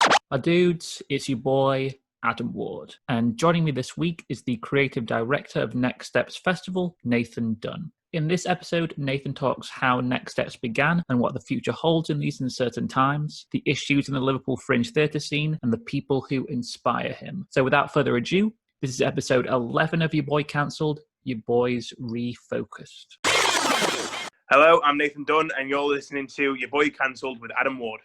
Hi dudes, it's your boy Adam Ward, and joining me this week is the creative director of Next Steps Festival, Nathan Dunn. In this episode, Nathan talks how Next Steps began and what the future holds in these uncertain times, the issues in the Liverpool Fringe theatre scene, and the people who inspire him. So without further ado, this is episode 11 of Your Boy Cancelled, Your Boy's Refocused. Hello, I'm Nathan Dunn, and you're listening to Your Boy Cancelled with Adam Ward.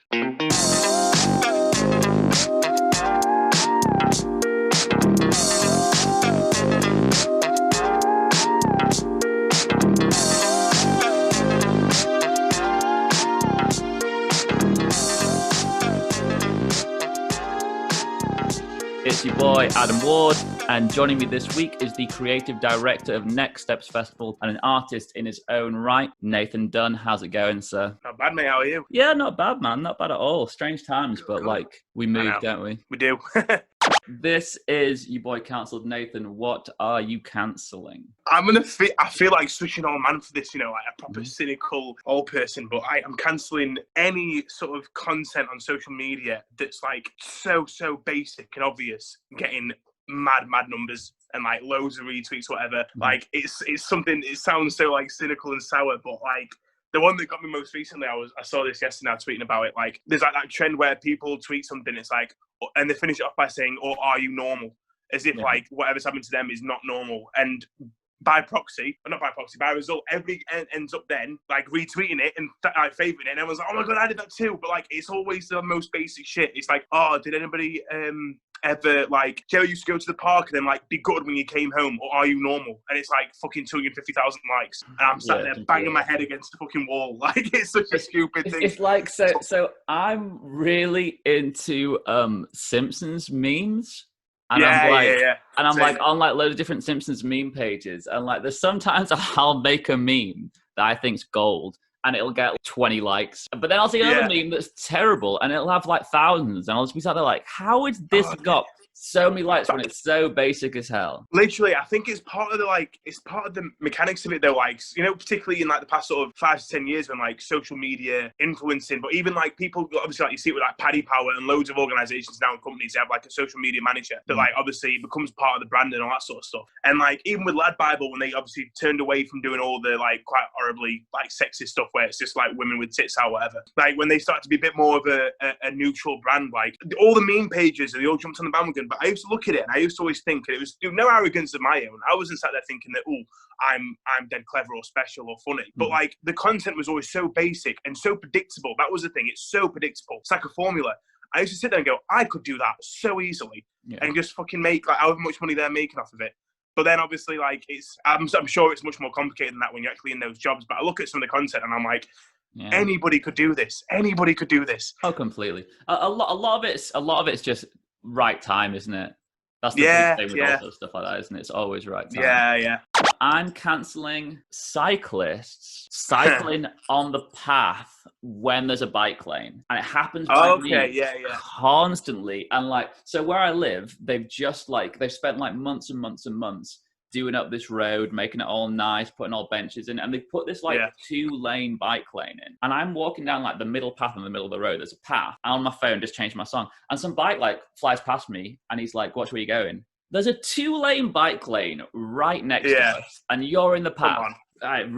It's your boy Adam Ward, and joining me this week is the creative director of Next Steps Festival and an artist in his own right, Nathan Dunn. How's it going, sir? Not bad, mate. How are you? Yeah, not bad, man. Not bad at all. Strange times, but Cool. like we move, don't we? We do. This is your boy cancelled. Nathan, what are you cancelling? I feel like such an old man for this, like a proper cynical old person, but I'm cancelling any sort of content on social media that's like so basic and obvious, getting mad numbers and like loads of retweets, whatever. Like it's something, it sounds so like cynical and sour, but like the one that got me most recently, I saw this yesterday, I was tweeting about it. Like, there's like that trend where people tweet something, it's like, and they finish it off by saying, "Or are you normal?" As if like whatever's happened to them is not normal. And by proxy, or not by proxy, by result, everybody ends up then like retweeting it and like favouring it. And everyone's like, "Oh my god, I did that too." But like, it's always the most basic shit. It's like, "Oh, did anybody ever like Joe used to go to the park and then like be good when you came home, or are you normal?" And it's like fucking 250,000 likes, and I'm sat there banging my head against the fucking wall. Like, it's such a stupid thing. It's like so I'm really into Simpsons memes. And I'm like on like loads of different Simpsons meme pages, and like there's sometimes I'll make a meme that I think's gold and it'll get like 20 likes, but then I'll see another meme that's terrible and it'll have like thousands, and I'll just be sat there like, how has this got so many likes when it's so basic as hell? Literally, I think it's part of the mechanics of it though, like, particularly in like the past sort of 5 to 10 years when like social media influencing, but even like people, obviously like you see it with like Paddy Power and loads of organisations now and companies, they have like a social media manager that like obviously becomes part of the brand and all that sort of stuff. And like even with Lad Bible, when they obviously turned away from doing all the like quite horribly like sexist stuff where it's just like women with tits out, whatever, like when they started to be a bit more of a neutral brand, like all the meme pages and they all jumped on the bandwagon. But I used to look at it and I used to always think, and it was no arrogance of my own, I wasn't sat there thinking that, oh, I'm dead clever or special or funny. But like the content was always so basic and so predictable. That was the thing. It's so predictable. It's like a formula. I used to sit there and go, I could do that so easily and just fucking make like however much money they're making off of it. But then obviously like I'm sure it's much more complicated than that when you're actually in those jobs. But I look at some of the content and I'm like, anybody could do this. Anybody could do this. Oh, completely. A lot of it's just right time, isn't it? That's the big thing with also stuff like that, isn't it? It's always right time. Yeah. I'm cancelling cyclists cycling on the path when there's a bike lane, and it happens constantly. And like, so where I live, they've spent like months and months and months doing up this road, making it all nice, putting all benches in, and they've put this like 2-lane bike lane in. And I'm walking down like the middle path in the middle of the road. There's a path. And on my phone, just changed my song. And some bike like flies past me and he's like, "Watch where you're going." There's a 2-lane bike lane right next to us, and you're in the path. It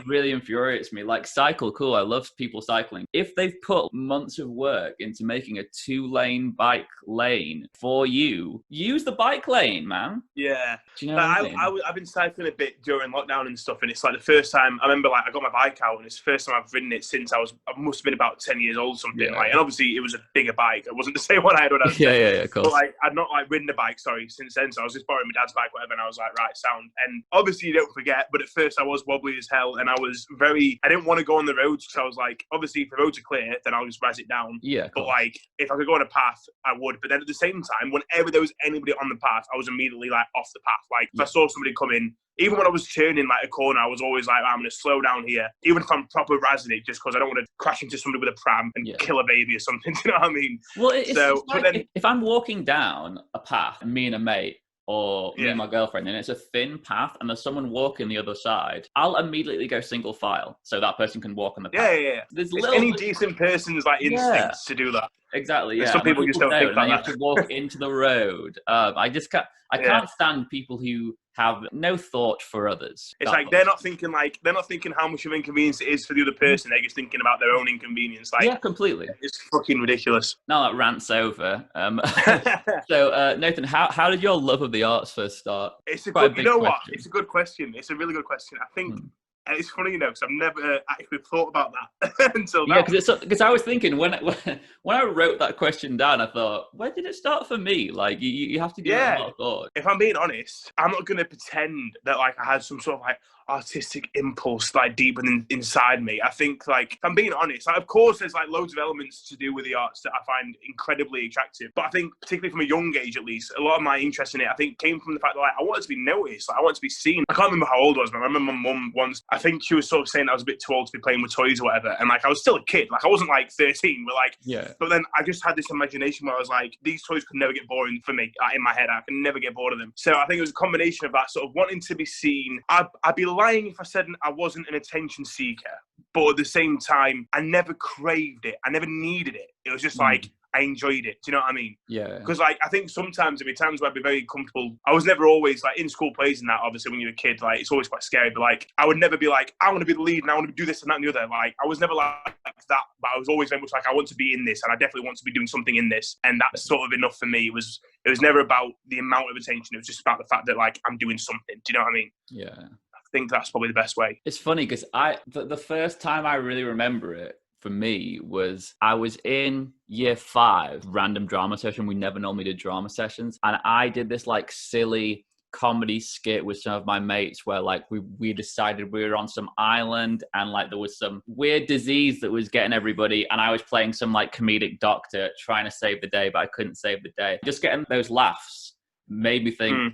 really infuriates me. Like, cycle, cool. I love people cycling. If they've put months of work into making a 2-lane bike lane for you, use the bike lane, man. Yeah. Do you know what I mean? I've been cycling a bit during lockdown and stuff, and it's like the first time, I remember like I got my bike out, and it's the first time I've ridden it since I must have been about 10 years old or something. Like, and obviously it was a bigger bike. It wasn't the same one I had when I was 10. Of course. But like, I'd not like ridden a bike, since then. So I was just borrowing my dad's bike, whatever, and I was like, right, sound. And obviously you don't forget, but at first I was wobbly as hell, and I didn't want to go on the roads because I was like, obviously if the roads are clear, then I'll just razz it down. Yeah. But like, if I could go on a path, I would. But then at the same time, whenever there was anybody on the path, I was immediately like off the path. Like if I saw somebody come in, even when I was turning like a corner, I was always like, I'm going to slow down here, even if I'm proper razzing it, just because I don't want to crash into somebody with a pram and kill a baby or something. Do you know what I mean? Well, it's like, if I'm walking down a path, me and a mate, or me and my girlfriend, and it's a thin path and there's someone walking the other side, I'll immediately go single file so that person can walk on the path. There's any decent person's like instincts to do that. Exactly, And yeah. some And when people just don't don't, think and then like you have that. to walk into the road. I just can't. I Yeah. can't stand people who have no thought for others. It's That like they're not thinking how much of an inconvenience it is for the other person. They're just thinking about their own inconvenience. Like, yeah, completely. it's fucking ridiculous. Now that rant's over. So Nathan, how did your love of the arts first start? It's a Quite a good. You big know what? question. It's a good question. It's a really good question. I think. Hmm. And it's funny, because I've never actually thought about that until now. Yeah, because I was thinking when I wrote that question down, I thought, where did it start for me? Like you have to give it a lot of thought. If I'm being honest, I'm not going to pretend that like I had some sort of like artistic impulse like deep inside me. I think like if I'm being honest, like, of course there's like loads of elements to do with the arts that I find incredibly attractive. But I think particularly from a young age, at least, a lot of my interest in it, I think, came from the fact that like I wanted to be noticed. Like, I wanted to be seen. I can't remember how old I was, but I remember my mum once. I think she was sort of saying I was a bit too old to be playing with toys or whatever, and like I was still a kid. Like I wasn't like 13, but like yeah. But then I just had this imagination where I was like, these toys could never get boring for me. Like, in my head, I can never get bored of them. So I think it was a combination of that sort of wanting to be seen. I'd be lying if I said I wasn't an attention seeker, but at the same time, I never craved it. I never needed it. It was just like, I enjoyed it. Do you know what I mean? Yeah. Because like I think sometimes there'd be times where I'd be very comfortable. I was never always like in school plays and that. Obviously, when you're a kid, like it's always quite scary. But like I would never be like, I want to be the lead and I want to do this and that and the other. Like I was never like that. But I was always very much like I want to be in this and I definitely want to be doing something in this. And that's sort of enough for me. It was never about the amount of attention. It was just about the fact that like I'm doing something. Do you know what I mean? Yeah. I think that's probably the best way. It's funny because the first time I really remember it for me was I was in year 5, random drama session. We never normally did drama sessions. And I did this like silly comedy skit with some of my mates where like we decided we were on some island and like there was some weird disease that was getting everybody, and I was playing some like comedic doctor trying to save the day, but I couldn't save the day. Just getting those laughs made me think,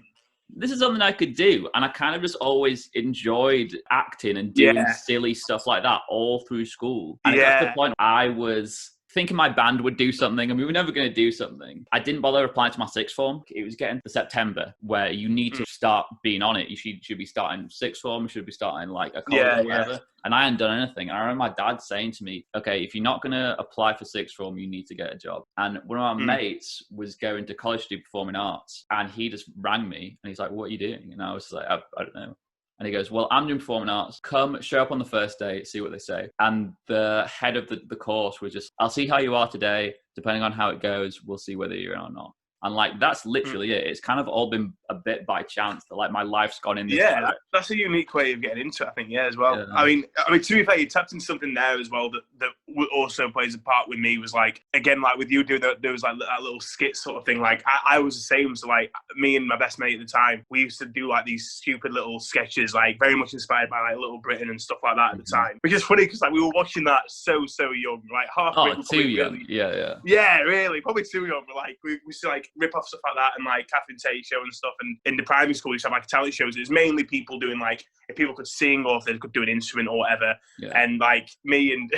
this is something I could do. And I kind of just always enjoyed acting and doing silly stuff like that all through school. And it got to the point I was thinking my band would do something and we were never going to do something. I didn't bother applying to my sixth form. It was getting to September where you need to start being on it. You should be starting sixth form, you should be starting like a college or whatever. And I hadn't done anything. And I remember my dad saying to me, okay, if you're not going to apply for sixth form, you need to get a job. And one of my mates was going to college to do performing arts. And he just rang me and he's like, what are you doing? And I was like, I don't know. And he goes, well, I'm doing performing arts. Come, show up on the first day, see what they say. And the head of the course was just, I'll see how you are today. Depending on how it goes, we'll see whether you're in or not. And like, that's literally it. It's kind of all been a bit by chance that like my life's gone in this direction. That's a unique way of getting into it, I think, as well. Yeah. I mean, to be fair, you tapped into something there as well that also plays a part with me was like, again, like with you doing there was like that little skit sort of thing. Like I was the same. So like me and my best mate at the time, we used to do like these stupid little sketches, like very much inspired by like Little Britain and stuff like that at the time. Which is funny because like we were watching that so young, like half. Oh, too young. Really, yeah, really, probably too young. But like we used to like rip off stuff like that and like Catherine Tate show and stuff. And in the primary school, we used to have like talent shows. It was mainly people doing like if people could sing or if they could do an instrument or whatever. Yeah. And like me and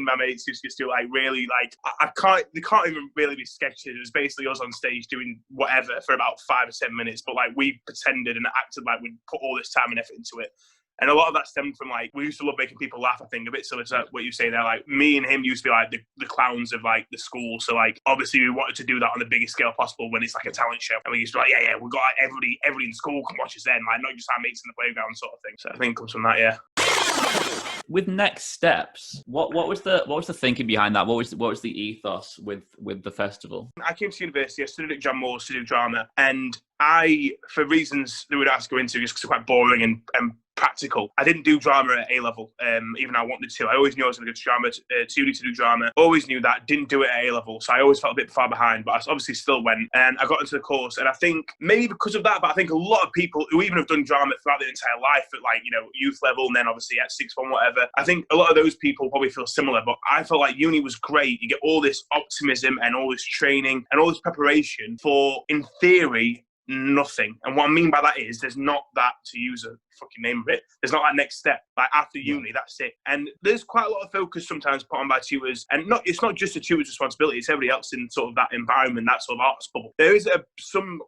my mates used to do like really like they can't even really be sketches. It was basically us on stage doing whatever for about 5 or 7 minutes. But like we pretended and acted like we'd put all this time and effort into it. And a lot of that stemmed from like, we used to love making people laugh, I think, a bit similar to what you say there. Like, me and him used to be like the clowns of like the school. So like, obviously we wanted to do that on the biggest scale possible when it's like a talent show. And we used to be like, yeah, we've got like everybody in school can watch us then, like not just our mates in the playground sort of thing. So I think it comes from that, yeah. With next steps, what was the thinking behind that? What was the ethos with the festival? I came to university. I studied at John Moores to do drama, and I, for reasons that we don't have to go into, just because it's quite boring and practical, I didn't do drama at A level, even though I wanted to. I always knew I was going to go to drama, to uni to do drama. Always knew that. Didn't do it at A level, so I always felt a bit far behind. But I obviously still went, and I got into the course. And I think maybe because of that, but I think a lot of people who even have done drama throughout their entire life at like youth level, and then obviously at sixth form, whatever. I think a lot of those people probably feel similar. But I felt like uni was great. You get all this optimism and all this training and all this preparation for, in theory, nothing. And what I mean by that is there's not that, to use a fucking name of it, there's not that next step. Like after uni, that's it. And there's quite a lot of focus sometimes put on by tutors, and it's not just a tutor's responsibility, it's everybody else in sort of that environment, that sort of arts bubble. There is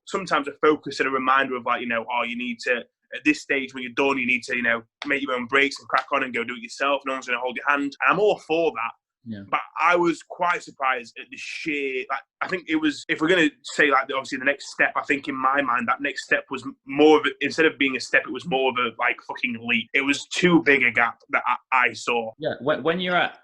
sometimes a focus and a reminder of like, you need to, at this stage when you're done, you need to, make your own breaks and crack on and go do it yourself. No one's going to hold your hand. And I'm all for that. Yeah. But I was quite surprised at the sheer, like, I think it was, if we're going to say, like, obviously the next step, I think in my mind, that next step was more of a, instead of being a step, it was more of a, like, fucking leap. It was too big a gap that I saw. Yeah, when you're at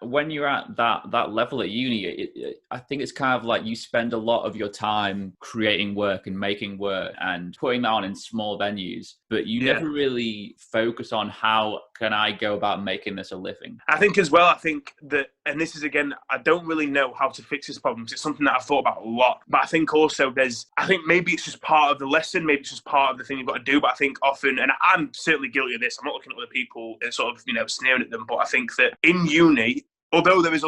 that level at uni, I think it's kind of like you spend a lot of your time creating work and making work and putting that on in small venues, but you never really focus on how can I go about making this a living. I think as well, I think that, and this is again, I don't really know how to fix this problem. It's something that I've thought about a lot, but I think also I think maybe it's just part of the lesson, maybe it's just part of the thing you've got to do. But I think often, and I'm certainly guilty of this, I'm not looking at other people and sort of, sneering at them, but I think that in uni, although there is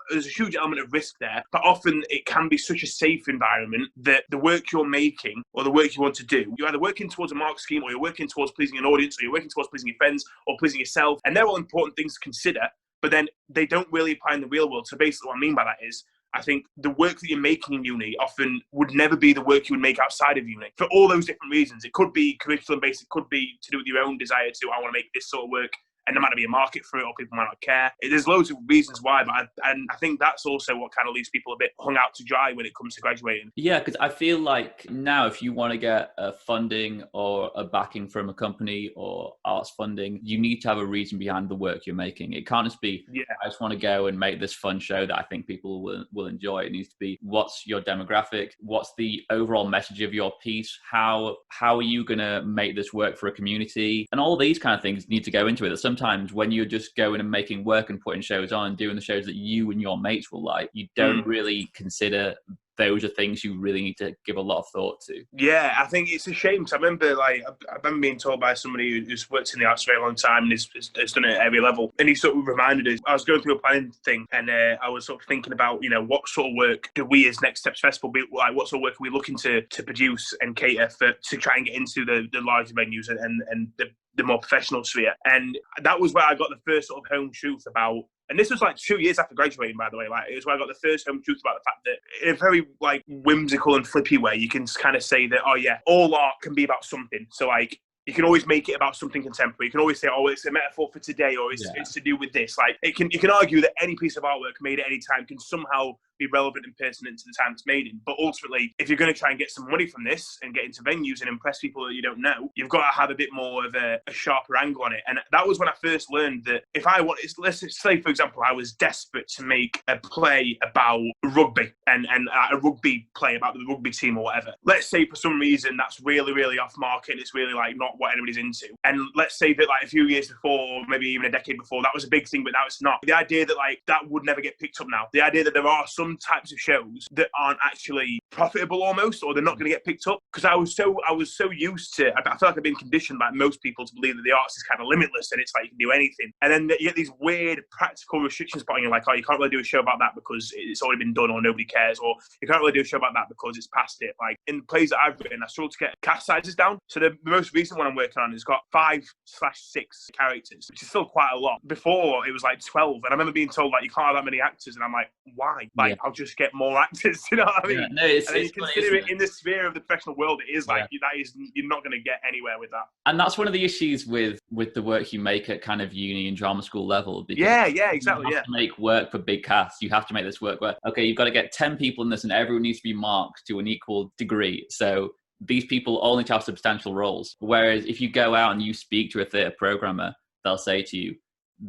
there's a huge element of risk there, but often it can be such a safe environment that the work you're making or the work you want to do, you're either working towards a mark scheme or you're working towards pleasing an audience or you're working towards pleasing your friends or pleasing yourself. And they're all important things to consider, but then they don't really apply in the real world. So basically what I mean by that is, I think the work that you're making in uni often would never be the work you would make outside of uni for all those different reasons. It could be curriculum based, it could be to do with your own desire to, I want to make this sort of work, and there might not be a market for it or people might not care. There's loads of reasons why, but I think that's also what kind of leaves people a bit hung out to dry when it comes to graduating. Yeah, because I feel like now if you want to get funding or a backing from a company or arts funding, you need to have a reason behind the work you're making. It can't just be, I just want to go and make this fun show that I think people will enjoy. It needs to be, what's your demographic? What's the overall message of your piece? How are you going to make this work for a community? And all these kind of things need to go into it. Sometimes when you're just going and making work and putting shows on and doing the shows that you and your mates will like, you don't really consider those are things you really need to give a lot of thought to. Yeah, I think it's a shame. Because I remember being told by somebody who's worked in the arts for a long time and has done it at every level. And he sort of reminded us, I was going through a planning thing and I was sort of thinking about, what sort of work do we as Next Steps Festival be like? What sort of work are we looking to produce and cater for, to try and get into the larger venues and the more professional sphere? And that was where I got the first sort of home truth about. And this was like 2 years after graduating, by the way. Like, it was where I got the first home truth about the fact that in a very like whimsical and flippy way, you can kind of say that, oh yeah, all art can be about something. So like, you can always make it about something contemporary. You can always say, oh, it's a metaphor for today, or it's to do with this. Like, you can argue that any piece of artwork made at any time can somehow be relevant and pertinent to the time it's made in. But ultimately, if you're going to try and get some money from this and get into venues and impress people that you don't know, you've got to have a bit more of a sharper angle on it. And that was when I first learned that if I want, let's say, for example, I was desperate to make a play about rugby and a rugby play about the rugby team or whatever. Let's say for some reason that's really, really off market and it's really like not what anybody's into. And let's say that like a few years before, or maybe even a decade before, that was a big thing, but now it's not. The idea that like that would never get picked up now. The idea that there are some types of shows that aren't actually profitable almost, or they're not going to get picked up. Because I was so used to, I feel like I've been conditioned by most people to believe that the arts is kind of limitless and it's like you can do anything. And then you get these weird practical restrictions put on you, like, oh, you can't really do a show about that because it's already been done or nobody cares, or you can't really do a show about that because it's past it. Like in plays that I've written, I struggle to get cast sizes down. So the most recent one I'm working on has got 5/6 characters, which is still quite a lot. Before it was like 12, and I remember being told like you can't have that many actors, and I'm like, why? Like I'll just get more actors. You know what I mean? Yeah, no, it's, and then it's you consider it in the sphere of the professional world, it is like you're not going to get anywhere with that. And that's one of the issues with the work you make at kind of uni and drama school level. Because exactly. You have to make work for big casts. You have to make this work where, okay, you've got to get 10 people in this and everyone needs to be marked to an equal degree. So these people all need to have substantial roles. Whereas if you go out and you speak to a theatre programmer, they'll say to you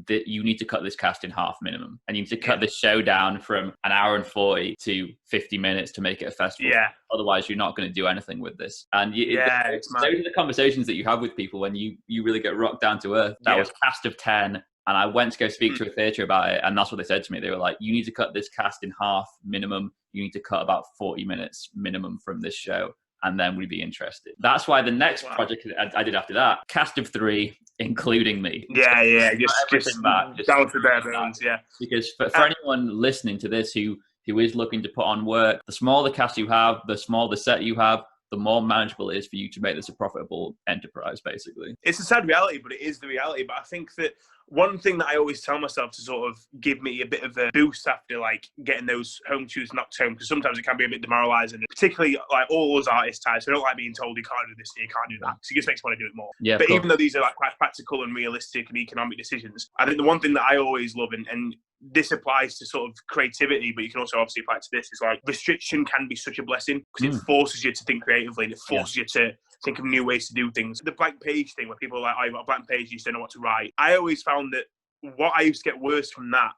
that you need to cut this cast in half minimum. And you need to cut this show down from an hour and 40 to 50 minutes to make it a festival. Yeah. Otherwise, you're not going to do anything with this. And those are the conversations that you have with people when you really get rocked down to earth. That was cast of 10. And I went to go speak to a theatre about it. And that's what they said to me. They were like, you need to cut this cast in half minimum. You need to cut about 40 minutes minimum from this show. And then we'd be interested. That's why the next project I did after that, cast of 3, including me. Just down to bare bones, Because for anyone listening to this who is looking to put on work, the smaller the cast you have, the smaller the set you have, the more manageable it is for you to make this a profitable enterprise, basically. It's a sad reality, but it is the reality. But I think that one thing that I always tell myself to sort of give me a bit of a boost after like getting those home tunes knocked home, because sometimes it can be a bit demoralising, particularly like all those artist types. I don't like being told you can't do this and you can't do that, because it just makes me want to do it more. But even though these are like quite practical and realistic and economic decisions, I think the one thing that I always love, and this applies to sort of creativity, but you can also obviously apply it to this. It's like restriction can be such a blessing because it forces you to think creatively and it forces you to think of new ways to do things. The blank page thing where people are like, oh, you've got a blank page, you just don't know what to write. I always found that what I used to get worse from that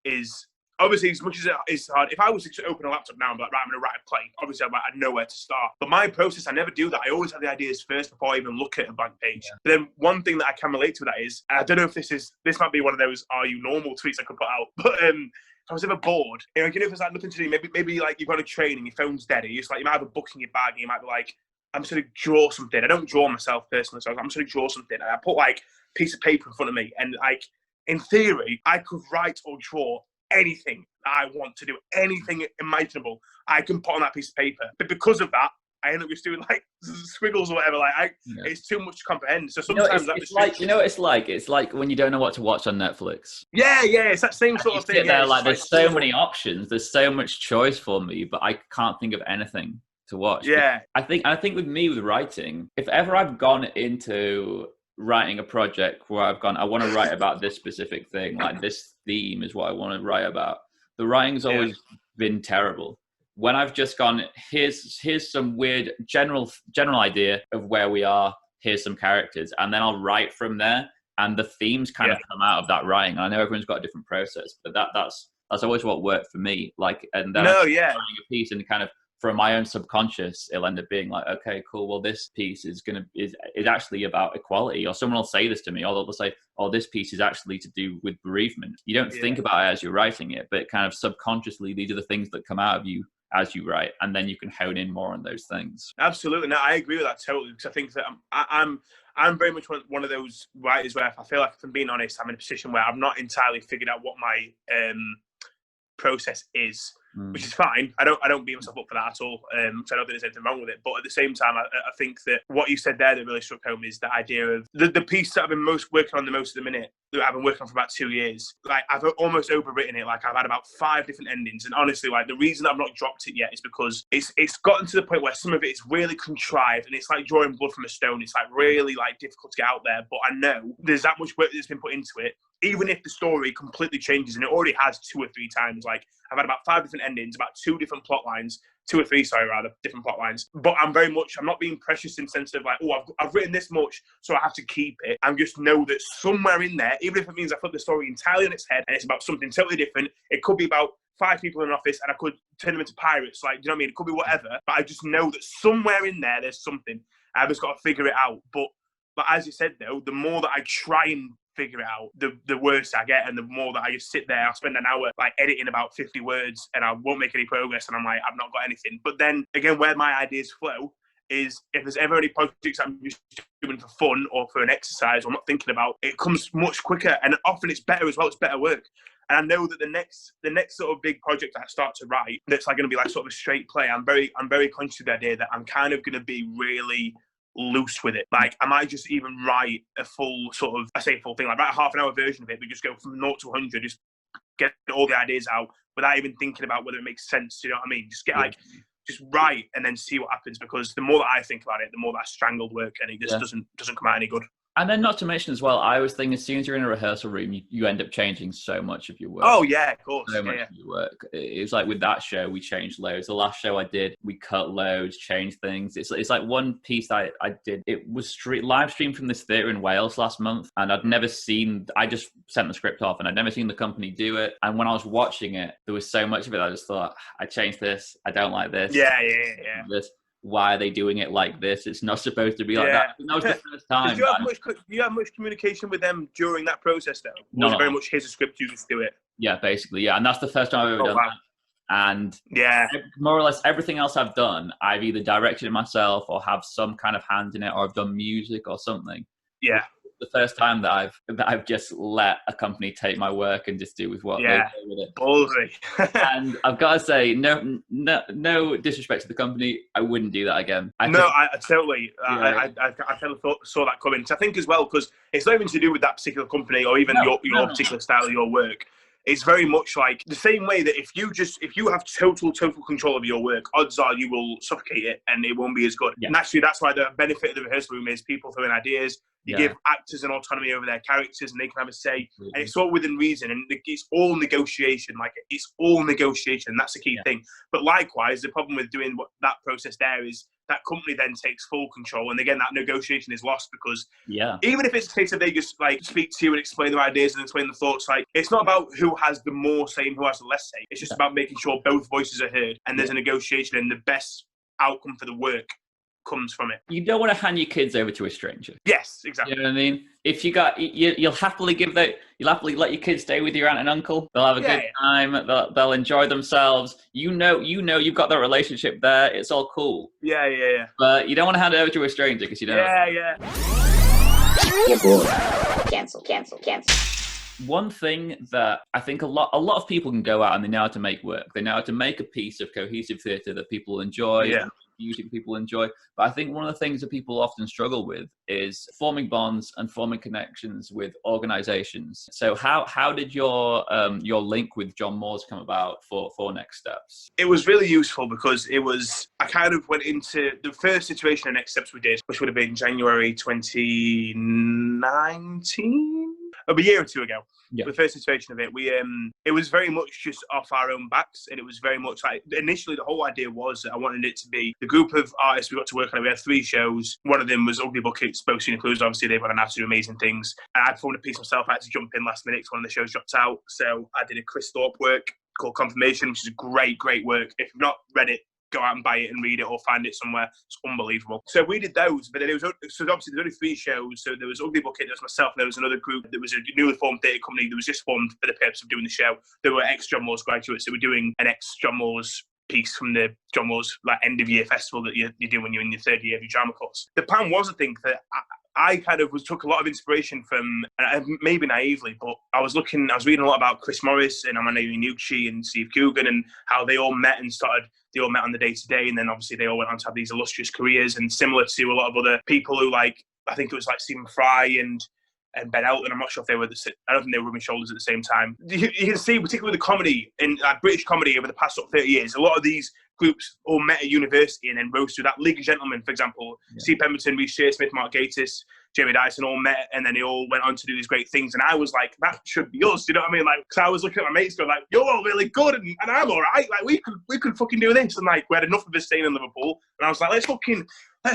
is, obviously, as much as it's hard, if I was to open a laptop now and be like, right, I'm going to write a play, obviously I'd know where to start. But my process, I never do that. I always have the ideas first before I even look at a blank page. Yeah. But then one thing that I can relate to that is, I don't know if this might be one of those "are you normal" tweets I could put out, but if I was ever bored, you know, if there's like nothing to do, maybe like you've got a train and your phone's dead, and you might have a book in your bag, and you might be like, I'm just going to draw something. I don't draw myself personally, so I'm just going to draw something. And I put like a piece of paper in front of me, and like, in theory, I could write or draw anything that I want to do, anything imaginable, I can put on that piece of paper. But because of that, I end up just doing like squiggles or whatever. It's too much to comprehend. So sometimes it's like, you know what it's like? It's like when you don't know what to watch on Netflix. Yeah, it's that same sort of thing. Sit there, like there's so many options, there's so much choice for me, but I can't think of anything to watch. Yeah, I think with me with writing, if ever I've gone into writing a project where I want to write about this specific thing, like this theme is what I want to write about, the writing's always been terrible. When I've just gone, here's some weird general idea of where we are, here's some characters, and then I'll write from there, and the themes kind of come out of that writing. I know everyone's got a different process, but that's always what worked for me. Like, and then writing a piece and kind of from my own subconscious, it'll end up being like, okay, cool. Well, this piece is actually about equality, or someone will say this to me, or they'll say, oh, this piece is actually to do with bereavement. You don't think about it as you're writing it, but kind of subconsciously, these are the things that come out of you as you write, and then you can hone in more on those things. Absolutely. No, I agree with that totally, because I think that I'm very much one of those writers where I feel like, if I'm being honest, I'm in a position where I've not entirely figured out what my process is. Which is fine. I don't beat myself up for that at all. So I don't think there's anything wrong with it. But at the same time, I think that what you said there that really struck home is the idea of the piece that I've been working on the most at the minute, that I've been working on for about 2 years. Like, I've almost overwritten it. Like, I've had about 5 different endings. And honestly, like, the reason I've not dropped it yet is because it's gotten to the point where some of it is really contrived, and it's like drawing blood from a stone. It's like really like difficult to get out there. But I know there's that much work that's been put into it. Even if the story completely changes, and it already has 2 or 3 times, like, I've had about 5 different endings, about 2 different plot lines, 2 or 3, different plot lines. But I'm not being precious in the sense of like, oh, I've written this much, so I have to keep it. I just know that somewhere in there, even if it means I flip the story entirely on its head and it's about something totally different, it could be about 5 people in an office and I could turn them into pirates. Like, do you know what I mean? It could be whatever, but I just know that somewhere in there, there's something. I've just got to figure it out. But as you said, though, the more that I try and figure it out, the worse I get, and the more that I just sit there, I'll spend an hour like editing about 50 words and I won't make any progress, and I'm like, I've not got anything. But then again, where my ideas flow is if there's ever any projects I'm just doing for fun or for an exercise or I'm not thinking about, it comes much quicker, and often it's better as well. It's better work. And I know that the next sort of big project that I start to write, that's like going to be like sort of a straight play, I'm very conscious of the idea that I'm kind of going to be really loose with it. Like, I might just even write a full sort of, I say full thing, like write a half an hour version of it, but just go from 0 to 100, just get all the ideas out without even thinking about whether it makes sense. You know what I mean? Just get just write and then see what happens, because the more that I think about it, the more that I strangled work, and it just doesn't come out any good. And then not to mention as well, I was thinking, as soon as you're in a rehearsal room, you end up changing so much of your work. Oh, yeah, of course. So much of your work. It was like with that show, we changed loads. The last show I did, we cut loads, changed things. It's like one piece that I did, it was live streamed from this theatre in Wales last month, and I just sent the script off, and I'd never seen the company do it. And when I was watching it, there was so much of it, I just thought, I changed this, I don't like this. Yeah. This. Why are they doing it like this? It's not supposed to be like that. That was the first time. Did you have much communication with them during that process, though? Was it very much here's a script, you just do it? Yeah, basically, yeah. And that's the first time I've ever done that. And more or less everything else I've done, I've either directed it myself or have some kind of hand in it, or I've done music or something. Yeah. The first time that I've just let a company take my work and just do with what they do with it. Ballsy. And I've got to say, no disrespect to the company, I wouldn't do that again. I totally. I kind of saw that coming. So I think as well, because it's not even to do with that particular company or even your particular style of your work. it's very much like the same way that if you have total control of your work, odds are you will suffocate it and it won't be as good. Yeah. Naturally, that's why the benefit of the rehearsal room is people throwing ideas. You give actors an autonomy over their characters and they can have a say. And it's all within reason and it's all negotiation. Like, it's all negotiation. That's the key thing. But likewise, the problem with doing that process there is that company then takes full control. And again, that negotiation is lost because even if it's a case of they just like speak to you and explain their ideas and explain the thoughts, like it's not about who has the more say and who has the less say. It's just about making sure both voices are heard and there's a negotiation and the best outcome for the work comes from it. You don't want to hand your kids over to a stranger. Yes, exactly. You know what I mean? If you'll happily let your kids stay with your aunt and uncle. They'll have a good time. They'll enjoy themselves. You know, you've got that relationship there. It's all cool. Yeah. But you don't want to hand it over to a stranger because you don't. Yeah. You're bored. Cancel. One thing that I think a lot of people can go out and they know how to make work. They know how to make a piece of cohesive theatre that people enjoy, music people enjoy. But I think one of the things that people often struggle with is forming bonds and forming connections with organisations. So how did your link with John Moores come about for Next Steps? It was really useful because I kind of went into the first situation of Next Steps we did, which would have been January 2019. A year or two ago. The first situation of it, it was very much just off our own backs, and it was very much like initially the whole idea was that I wanted it to be the group of artists we got to work on. We had 3 shows. One of them was Ugly Buckets, both senior clues. Obviously, they've got an absolute amazing things. And I'd formed a piece myself. I had to jump in last minute because one of the shows dropped out. So I did a Chris Thorpe work called Confirmation, which is a great work. If you've not read it, go out and buy it and read it or find it somewhere. It's unbelievable. So we did those, but then obviously there's only 3 shows. So there was Ugly Bucket, there was myself, and there was another group that was a newly formed theatre company that was just formed for the purpose of doing the show. There were ex-John Moores graduates that were doing an ex-John Moores piece from the John Moores like end of year festival that you do when you're in your 3rd year of your drama course. The plan was, I think, that I kind of took a lot of inspiration from, maybe naively, but I was reading a lot about Chris Morris and Amanda Iannucci and Steve Coogan and how they all met on the day-to-day, and then obviously they all went on to have these illustrious careers, and similar to a lot of other people who, like, I think it was like Stephen Fry and Ben Elton. I'm not sure if they were I don't think they were rubbing shoulders at the same time. You can see, particularly with the comedy, in British comedy over the past 30 years, a lot of these groups all met at university and then rose through that. League of Gentlemen, for example, Steve Pemberton, Reece Shearsmith, Mark Gatiss, Jamie Dyson all met, and then they all went on to do these great things. And I was like, that should be us. You know what I mean? Like, because I was looking at my mates going like, you're all really good and I'm all right. Like, we could fucking do this. And like, we had enough of us staying in Liverpool. And I was like, let's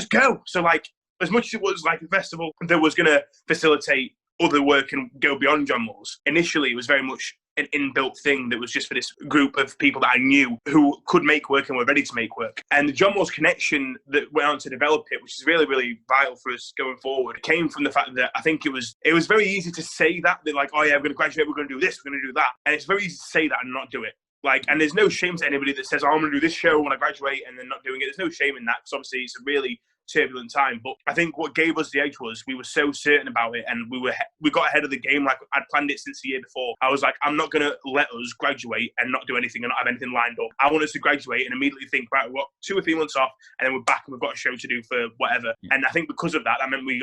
go. So like, as much as it was like a festival that was going to facilitate other work and go beyond John Moores, initially it was very much an inbuilt thing that was just for this group of people that I knew who could make work and were ready to make work. And the John Moores connection that went on to develop it, which is really, really vital for us going forward, came from the fact that I think it was very easy to say that like, oh yeah, we're going to graduate, we're going to do this, we're going to do that. And it's very easy to say that and not do it. Like, and there's no shame to anybody that says, oh, I'm going to do this show when I graduate and then not doing it. There's no shame in that because obviously it's a really turbulent time. But I think what gave us the edge was we were so certain about it and we got ahead of the game. Like, I'd planned it since the year before. I was like, I'm not going to let us graduate and not do anything and not have anything lined up. I want us to graduate and immediately think, right, we've got 2 or 3 months off and then we're back and we've got a show to do for whatever. And I think because of that meant we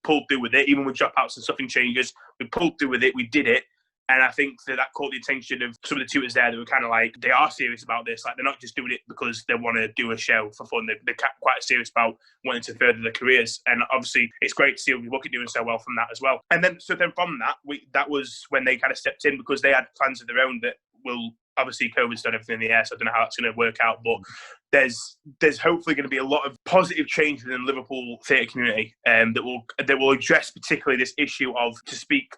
pulled through with it. Even with dropouts and stuff and changes, we pulled through with it, we did it. And I think that caught the attention of some of the tutors there that were kind of like, they are serious about this. Like, they're not just doing it because they want to do a show for fun. They're quite serious about wanting to further their careers. And obviously, it's great to see Ugly Bucket doing so well from that as well. And then from that, that was when they kind of stepped in because they had plans of their own that will, obviously COVID's done everything in the air, so I don't know how that's going to work out, but there's hopefully going to be a lot of positive change within the Liverpool theatre community that will address particularly this issue of, to speak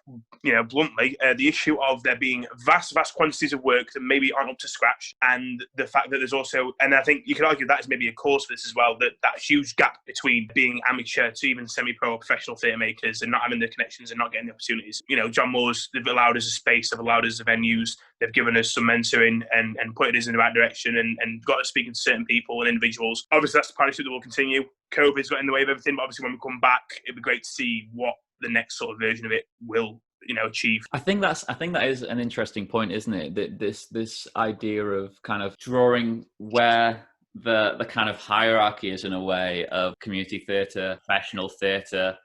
bluntly, the issue of there being vast quantities of work that maybe aren't up to scratch, and the fact that there's also, and I think you could argue that is maybe a cause for this as well, that huge gap between being amateur to even semi-pro or professional theatre makers and not having the connections and not getting the opportunities. John Moores, they've allowed us a space, they've allowed us the venues, they've given us some mentoring and putting us in the right direction and got us speaking to certain people and individuals. Obviously, that's the partnership that will continue. COVID's got in the way of everything, but obviously when we come back, it'd be great to see what the next sort of version of it will achieve. I think that is an interesting point, isn't it? That this idea of kind of drawing where the kind of hierarchy is in a way of community theatre, professional theatre,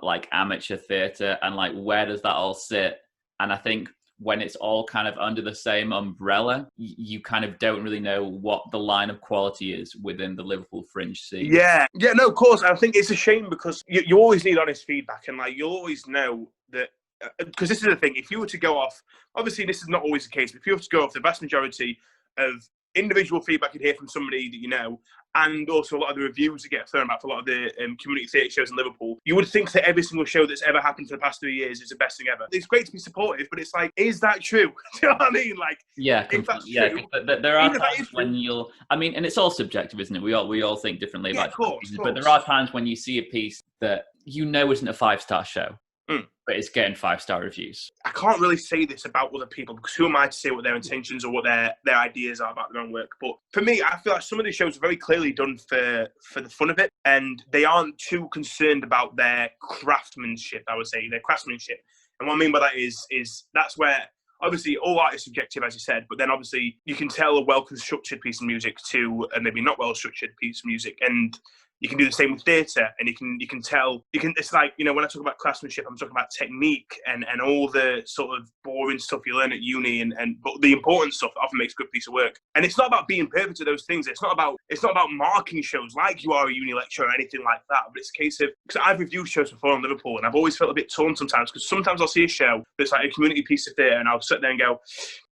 like amateur theatre, and like where does that all sit? And I think when it's all kind of under the same umbrella, you kind of don't really know what the line of quality is within the Liverpool Fringe scene. Yeah, no, of course. I think it's a shame because you always need honest feedback, and like you'll always know that, because this is the thing. If you were to go off, obviously this is not always the case, but if you were to go off the vast majority of individual feedback you'd hear from somebody that you know, and also a lot of the reviews that get thrown about for a lot of the community theatre shows in Liverpool, you would think that every single show that's ever happened for the past 3 years is the best thing ever. It's great to be supportive, but it's like, is that true? Do you know what I mean? Like, yeah, if that's true, there are times when you'll, I mean, and it's all subjective, isn't it? We all think differently about pieces, but there are times when you see a piece that you know isn't a 5-star show, but it's getting 5-star reviews. I can't really say this about other people because who am I to say what their intentions or what their ideas are about their own work? But for me, I feel like some of these shows are very clearly done for the fun of it, and they aren't too concerned about their craftsmanship, I would say, their craftsmanship. And what I mean by that is that's where, obviously, all art is subjective, as you said, but then obviously you can tell a well-constructed piece of music to a maybe not well-structured piece of music, and you can do the same with theatre, and you can tell, it's like, you know, when I talk about craftsmanship, I'm talking about technique and all the sort of boring stuff you learn at uni, but the important stuff that often makes a good piece of work. And it's not about being perfect at those things. It's not about marking shows like you are a uni lecturer or anything like that, but it's a case of, because I've reviewed shows before in Liverpool, and I've always felt a bit torn sometimes, because sometimes I'll see a show that's like a community piece of theatre, and I'll sit there and go,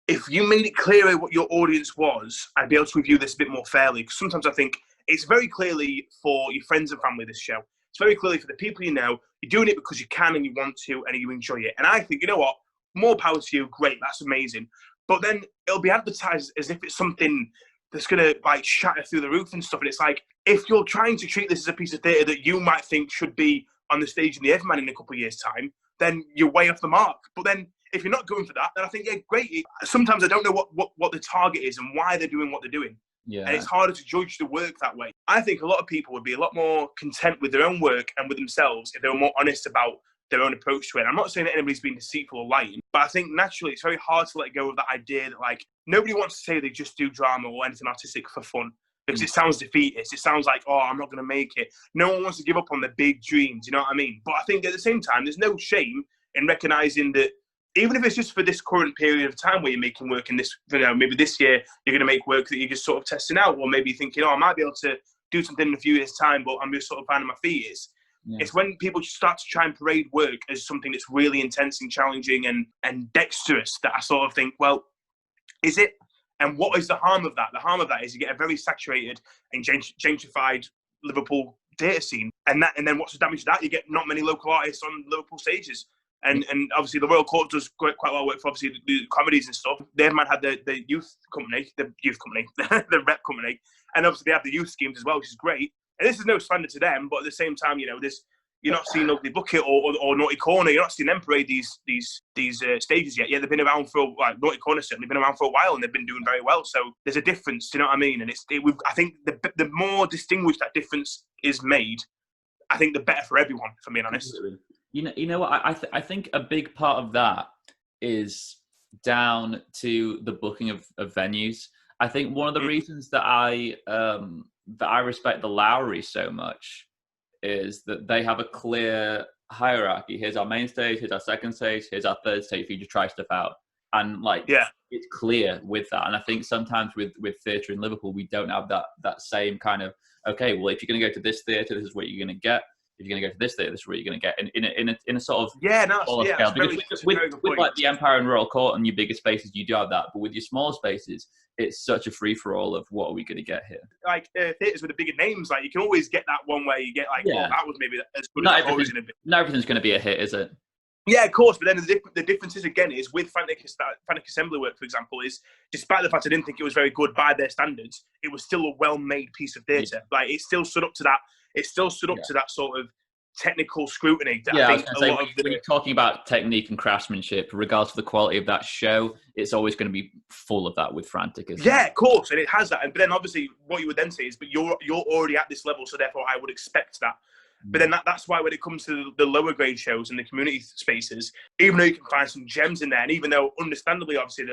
if you made it clearer what your audience was, I'd be able to review this a bit more fairly. Because sometimes I think it's very clearly for your friends and family, this show. It's very clearly for the people you know. You're doing it because you can and you want to and you enjoy it. And I think, you know what? More power to you. Great. That's amazing. But then it'll be advertised as if it's something that's going to like shatter through the roof and stuff. And it's like, if you're trying to treat this as a piece of theatre that you might think should be on the stage in the Everman in a couple of years' time, then you're way off the mark. But then if you're not going for that, then I think, yeah, great. Sometimes I don't know what the target is and why they're doing what they're doing. Yeah. And it's harder to judge the work that way. I think a lot of people would be a lot more content with their own work and with themselves if they were more honest about their own approach to it. And I'm not saying that anybody's being deceitful or lying, but I think naturally it's very hard to let go of that idea that, like, nobody wants to say they just do drama or anything artistic for fun, because it sounds defeatist. It sounds like, oh, I'm not going to make it. No one wants to give up on their big dreams, you know what I mean? But I think at the same time, there's no shame in recognising that even if it's just for this current period of time where you're making work in this, you know, maybe this year you're going to make work that you're just sort of testing out, or maybe thinking, oh, I might be able to do something in a few years' time, but I'm just sort of finding my feet. It's when people start to try and parade work as something that's really intense and challenging and dexterous that I sort of think, well, is it? And what is the harm of that? The harm of that is you get a very saturated and gentrified Liverpool theatre scene. And then what's the damage to that? You get not many local artists on Liverpool stages. And obviously the Royal Court does quite well work for obviously the comedies and stuff. They had the youth company, the rep company, and obviously they have the youth schemes as well, which is great. And this is no slander to them, but at the same time, you know, you're not seeing Ugly Bucket or Naughty Corner. You're not seeing them parade these stages yet. Yeah, they've been around for, like, Naughty Corner certainly been around for a while, and they've been doing very well. So there's a difference. Do you know what I mean? And I think the more distinguished that difference is made, I think the better for everyone. If I'm being honest. Absolutely. You know what? I think a big part of that is down to the booking of venues. I think one of the reasons that I respect the Lowry so much is that they have a clear hierarchy. Here's our main stage, here's our second stage, here's our third stage for you to try stuff out. And it's clear with that. And I think sometimes with theatre in Liverpool, we don't have that same kind of, okay, well, if you're going to go to this theatre, this is what you're going to get. If you're going to go to this theatre, this is what you're going to get in a sort of scale. Because with like the Empire and Royal Court and your bigger spaces, you do have that. But with your smaller spaces, it's such a free for all of what are we going to get here. Like theatres with the bigger names, like you can always get that one where you get like, oh, that was maybe as good as it's always going to be. Not everything's going to be a hit, is it? Yeah, of course. But then the difference is, again, is with Frantic Assembly Work, for example, is despite the fact I didn't think it was very good by their standards, it was still a well-made piece of theatre. Yeah. Like it still stood up to that. It still stood up to that sort of technical scrutiny. That I think when you're talking about technique and craftsmanship, regardless of the quality of that show, it's always going to be full of that with Frantic. Yeah, of course, and it has that. But then obviously, what you would then say is, but you're already at this level, so therefore I would expect that. But then that's why when it comes to the lower grade shows and the community spaces, even though you can find some gems in there, and even though understandably, obviously,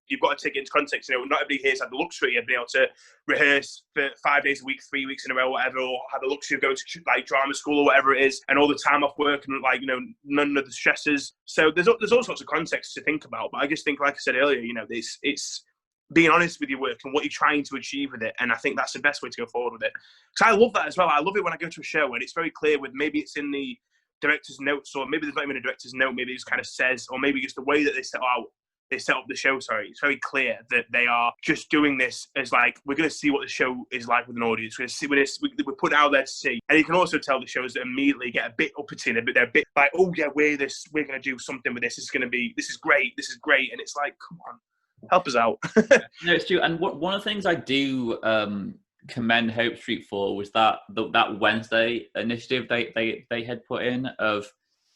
you've got to take it into context. You know, not everybody here's had the luxury of being able to rehearse for 5 days a week, 3 weeks in a row, whatever, or have the luxury of going to like drama school or whatever it is, and all the time off work and like, you know, none of the stresses. So there's all sorts of context to think about. But I just think, like I said earlier, you know, it's being honest with your work and what you're trying to achieve with it. And I think that's the best way to go forward with it. Because I love that as well. I love it when I go to a show and it's very clear with, maybe it's in the director's notes, or maybe there's not even a director's note, maybe it just kind of says, or maybe just the way that they set up the show, it's very clear that they are just doing this as like, we're going to see what the show is like with an audience. We're going to see we're put out there to see. And you can also tell the shows that immediately get a bit uppity, they're a bit like, oh yeah, we're going to do something with this. This is great. And it's like, come on, help us out. No, it's true. And one of the things I do commend Hope Street for was that Wednesday initiative they had put in of,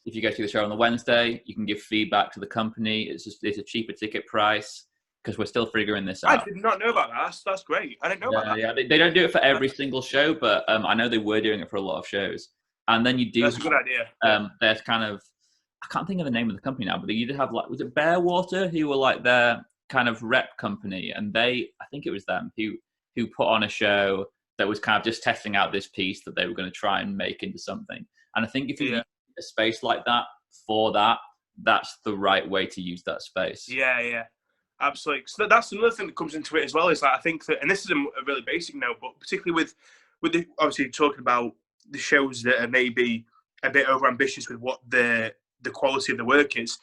if you go to the show on the Wednesday, you can give feedback to the company. It's a cheaper ticket price because we're still figuring this out. I did not know about that. That's great. I didn't know about that. Yeah, they don't do it for every single show, but I know they were doing it for a lot of shows. And then you do. That's a good idea. There's kind of, I can't think of the name of the company now, but you did have like, was it Bearwater, who were like their kind of rep company, and I think it was them who put on a show that was kind of just testing out this piece that they were going to try and make into something. And I think if you use a space like that for that, that's the right way to use that space. Yeah, absolutely. So that's another thing that comes into it as well, is that I think that, and this is a really basic note, but particularly with the, obviously talking about the shows that are maybe a bit overambitious with what the quality of the work is,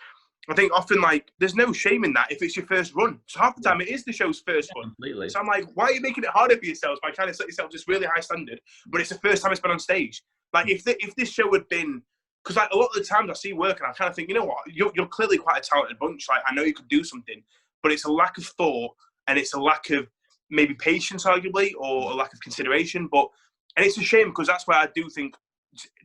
I think often, like, there's no shame in that if it's your first run. So half the time it is the show's first run. Completely. So I'm like, why are you making it harder for yourselves by trying to set yourself this really high standard, but it's the first time it's been on stage? Like, if this show had been, because like a lot of the times I see work and I kind of think, you know what, you're clearly quite a talented bunch. Like, I know you could do something, but it's a lack of thought and it's a lack of maybe patience, arguably, or a lack of consideration. And it's a shame, because that's why I do think,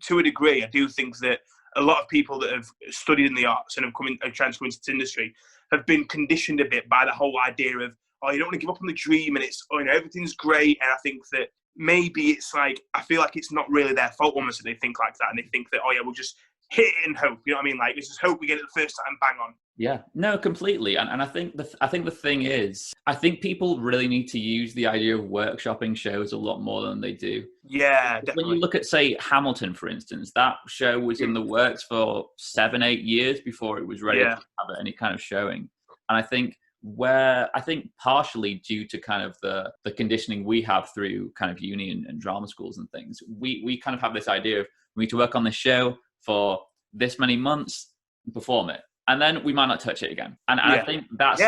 to a degree, I do think that a lot of people that have studied in the arts and have tried to come into this industry have been conditioned a bit by the whole idea of, oh, you don't want to give up on the dream, and it's, oh, you know, everything's great. And I think that maybe it's like, I feel like it's not really their fault almost that they think like that, and they think that, oh yeah, we'll just hit it and hope. You know what I mean? Like, let's just hope we get it the first time, bang on. Yeah, no, completely. And I think the thing is, I think people really need to use the idea of workshopping shows a lot more than they do. Yeah, definitely. When you look at, say, Hamilton, for instance, that show was in the works for 7-8 years before it was ready to have any kind of showing. And I think partially due to kind of the conditioning we have through kind of uni and drama schools and things, we kind of have this idea of, we need to work on this show for this many months, perform it, and then we might not touch it again. And I think that's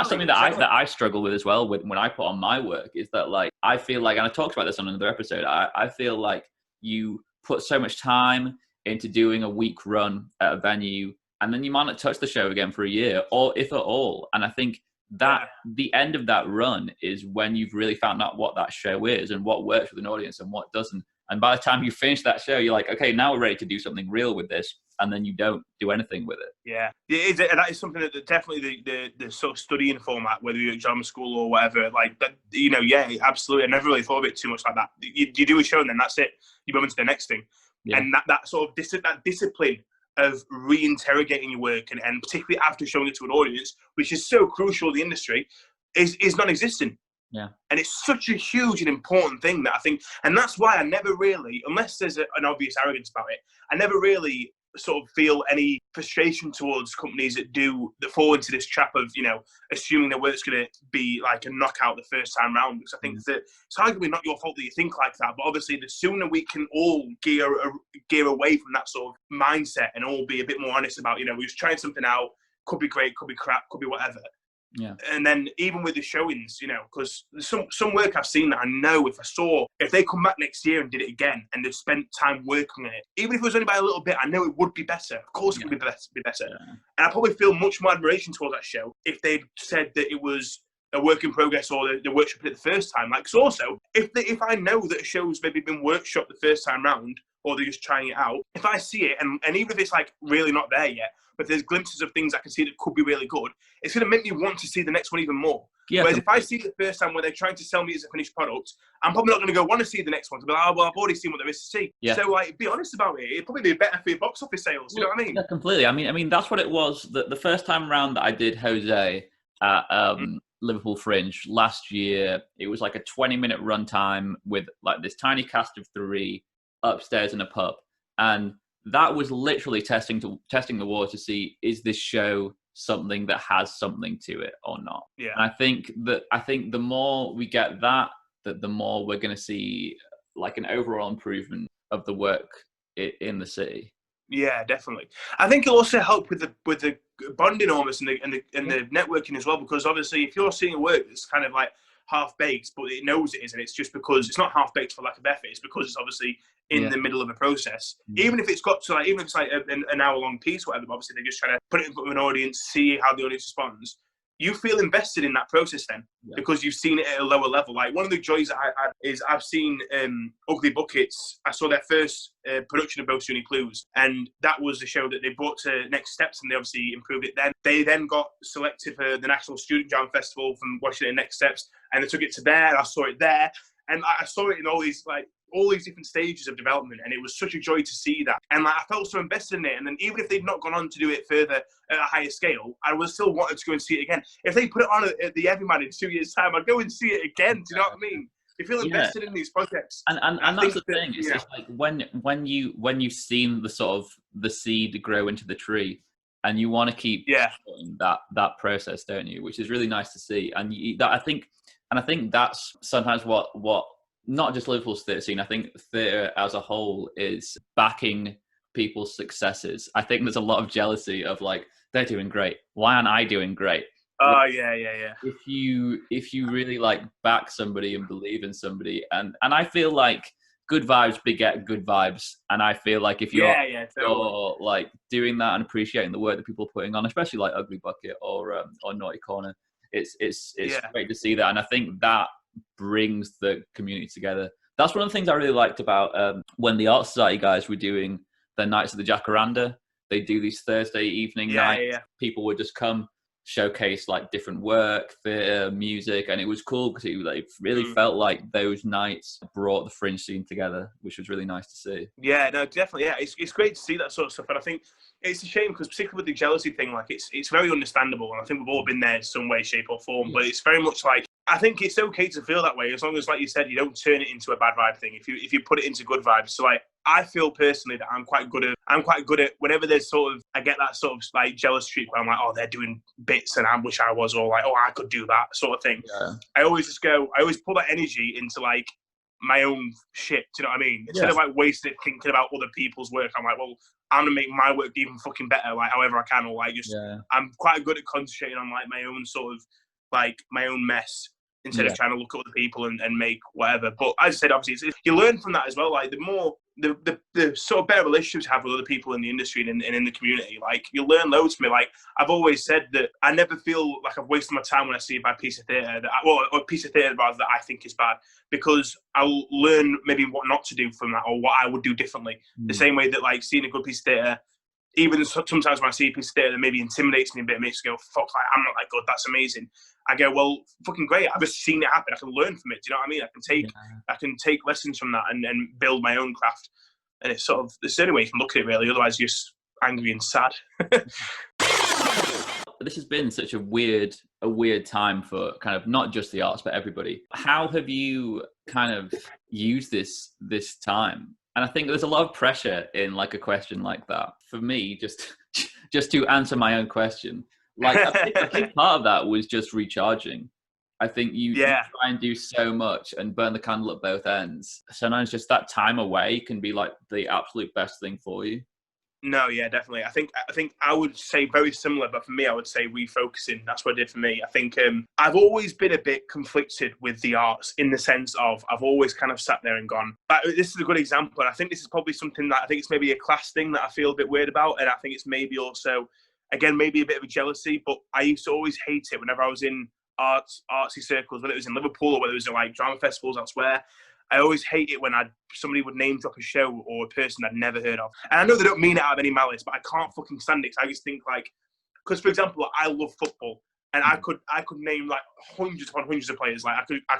something that I struggle with as well with when I put on my work, is that, like, I feel like, and I talked about this on another episode, I feel like you put so much time into doing a week run at a venue, and then you might not touch the show again for a year, or if at all. And I think that the end of that run is when you've really found out what that show is and what works with an audience and what doesn't. And by the time you finish that show, you're like, okay, now we're ready to do something real with this. And then you don't do anything with it. Yeah. And that is something that definitely the sort of studying format, whether you're at drama school or whatever, like that, you know, yeah, absolutely. I never really thought of it too much like that. You do a show and then that's it. You move into the next thing. Yeah. And that sort of that discipline of reinterrogating your work, and particularly after showing it to an audience, which is so crucial in the industry, is non-existent. Yeah. And it's such a huge and important thing that I think, and that's why I never really, unless there's an obvious arrogance about it, I never really sort of feel any frustration towards companies that fall into this trap of, you know, assuming their work's going to be like a knockout the first time round. Because I think that it's arguably not your fault that you think like that, but obviously the sooner we can all gear away from that sort of mindset and all be a bit more honest about, you know, we're just trying something out, could be great, could be crap, could be whatever. Yeah. And then even with the showings, you know, because some work I've seen that I know if they come back next year and did it again and they've spent time working on it, even if it was only by a little bit, I know it would be better. Of course it would be better. Yeah. And I probably feel much more admiration towards that show if they'd said that it was a work in progress or the workshop it the first time. Like, so also, if I know that a show's maybe been workshopped the first time round, or they're just trying it out. If I see it, and even if it's like really not there yet, but there's glimpses of things I can see that could be really good, it's going to make me want to see the next one even more. Yeah, whereas if I see it the first time where they're trying to sell me as a finished product, I'm probably not going to go want to see the next one. To be like, oh, well, I've already seen what there is to see. Yeah. So, like, be honest about it. It'd probably be better for your box office sales. You know what I mean? Yeah, completely. I mean, that's what it was. The first time around that I did Jose at Liverpool Fringe last year, it was like a 20-minute runtime with like this tiny cast of 3 upstairs in a pub, and that was literally testing the water to see, is this show something that has something to it or not? Yeah. And I think the more we get that the more we're going to see like an overall improvement of the work in the city. Yeah, definitely. I think it'll also help with the bonding almost and the networking as well, because obviously if you're seeing a work that's kind of like half baked, but it knows it isn't, it's just because it's not half baked for lack of effort. It's because it's obviously in the middle of a process. Even if it's got to like, even if it's like an hour long piece, or whatever, but obviously they're just trying to put it in front of an audience, see how the audience responds. You feel invested in that process then, because you've seen it at a lower level. Like one of the joys that I had is I've seen Ugly Buckets. I saw their first production of Both Sunny Clues, and that was the show that they brought to next steps, and they obviously improved it then. They then got selected for the National Student Jam Festival from watching it in Next Steps, and they took it to there, and I saw it there, and I saw it in all these different stages of development, and it was such a joy to see that. And like, I felt so invested in it, and then even if they'd not gone on to do it further at a higher scale, I would still wanted to go and see it again. If they put it on at the Everyman in 2 years' time, I'd go and see it again. Do you know what I mean? You feel invested in these projects, and that's the thing. It's just like when you've seen the sort of the seed grow into the tree, and you want to keep supporting that process, don't you? Which is really nice to see. And I think that's sometimes what not just Liverpool's theatre scene, I think theatre as a whole is backing people's successes. I think there's a lot of jealousy of like, they're doing great, why aren't I doing great? Oh yeah. If you really like back somebody and believe in somebody, and I feel like good vibes beget good vibes, and I feel like if you're like doing that and appreciating the work that people are putting on, especially like Ugly Bucket or Naughty Corner, it's great to see that, and I think that brings the community together. That's one of the things I really liked about when the Art Society guys were doing their nights at the Jacaranda. They do these Thursday evening nights. People would just come, showcase like different work, theatre, music, and it was cool because it really felt like those nights brought the Fringe scene together, which was really nice to see. Yeah, no, definitely. Yeah, it's great to see that sort of stuff, and I think it's a shame because particularly with the jealousy thing, like it's very understandable, and I think we've all been there in some way, shape, or form. But it's very much like, I think it's okay to feel that way as long as, like you said, you don't turn it into a bad vibe thing. If you put it into good vibes, so like I feel personally that I'm quite good at whenever there's sort of, I get that sort of like jealous streak where I'm like, oh, they're doing bits and I wish I was, or like, oh, I could do that sort of thing. Yeah. I always pull that energy into like my own shit. Do you know what I mean? Instead of like wasting it thinking about other people's work, I'm like, well, I'm gonna make my work even fucking better, like however I can, or like just I'm quite good at concentrating on like my own sort of like my own mess, instead of trying to look at other people and make whatever. But as I said, obviously, you learn from that as well. Like the more, the sort of better relationships you have with other people in the industry and in the community, like you learn loads from it. Like I've always said that I never feel like I've wasted my time when I see a bad piece of theatre, or a piece of theatre rather that I think is bad, because I'll learn maybe what not to do from that, or what I would do differently. The same way that like seeing a good piece of theatre, even sometimes when I see a piece of theatre that maybe intimidates me a bit, it makes me go, fuck, like, I'm not that good, that's amazing. I go, well, fucking great, I've just seen it happen, I can learn from it, do you know what I mean? I can take lessons from that and build my own craft. And it's sort of, it's the only way you can look at it really, otherwise you're just angry and sad. This has been such a weird time for kind of not just the arts, but everybody. How have you kind of used this time? And I think there's a lot of pressure in like a question like that. For me, just to answer my own question, like I think part of that was just recharging. I think you try and do so much and burn the candle at both ends. Sometimes just that time away can be like the absolute best thing for you. No, yeah, definitely. I think I would say very similar, but for me, I would say refocusing. That's what it did for me. I think I've always been a bit conflicted with the arts in the sense of I've always kind of sat there and gone, this is a good example. And I think this is probably something that I think it's maybe a class thing that I feel a bit weird about. And I think it's maybe also, again, maybe a bit of a jealousy, but I used to always hate it whenever I was in artsy circles, whether it was in Liverpool or whether it was in like drama festivals elsewhere. I always hate it when somebody would name drop a show or a person I'd never heard of. And I know they don't mean it out of any malice, but I can't fucking stand it. I just think like, because for example, I love football, and I could name like hundreds upon hundreds of players. Like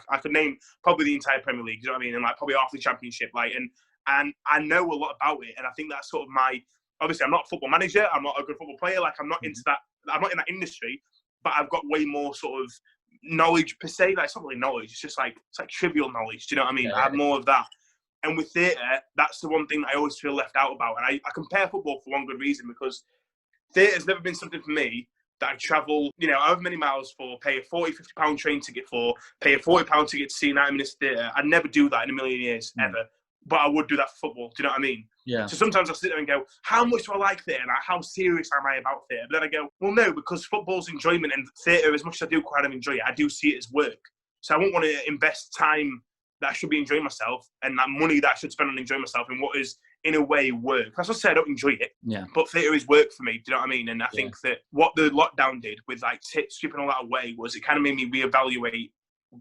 I could name probably the entire Premier League. You know what I mean? And like probably half the Championship. Like and I know a lot about it, and I think that's sort of my. Obviously, I'm not a football manager. I'm not a good football player. Like I'm not into that. I'm not in that industry, but I've got way more sort of knowledge per se. Like it's not really knowledge. It's like trivial knowledge. Do you know what I mean? Yeah. I have more of that. And with theatre, that's the one thing I always feel left out about. And I compare football for one good reason, because theatre's never been something for me that I travel, however many miles for, pay a £40, £50 train ticket for, pay a £40 ticket to see 90 minutes theatre. I'd never do that in a million years, ever. But I would do that for football. Do you know what I mean? Yeah. So sometimes I sit there and go, how much do I like theatre? Like, how serious am I about theatre? But then I go, well, no, because football's enjoyment, and theatre, as much as I do kind of enjoy it, I do see it as work. So I won't want to invest time that I should be enjoying myself and that money that I should spend on enjoying myself in what is, in a way, work. That's not to say I don't enjoy it, but theatre is work for me. Do you know what I mean? And I think that what the lockdown did with like stripping all that away was it kind of made me reevaluate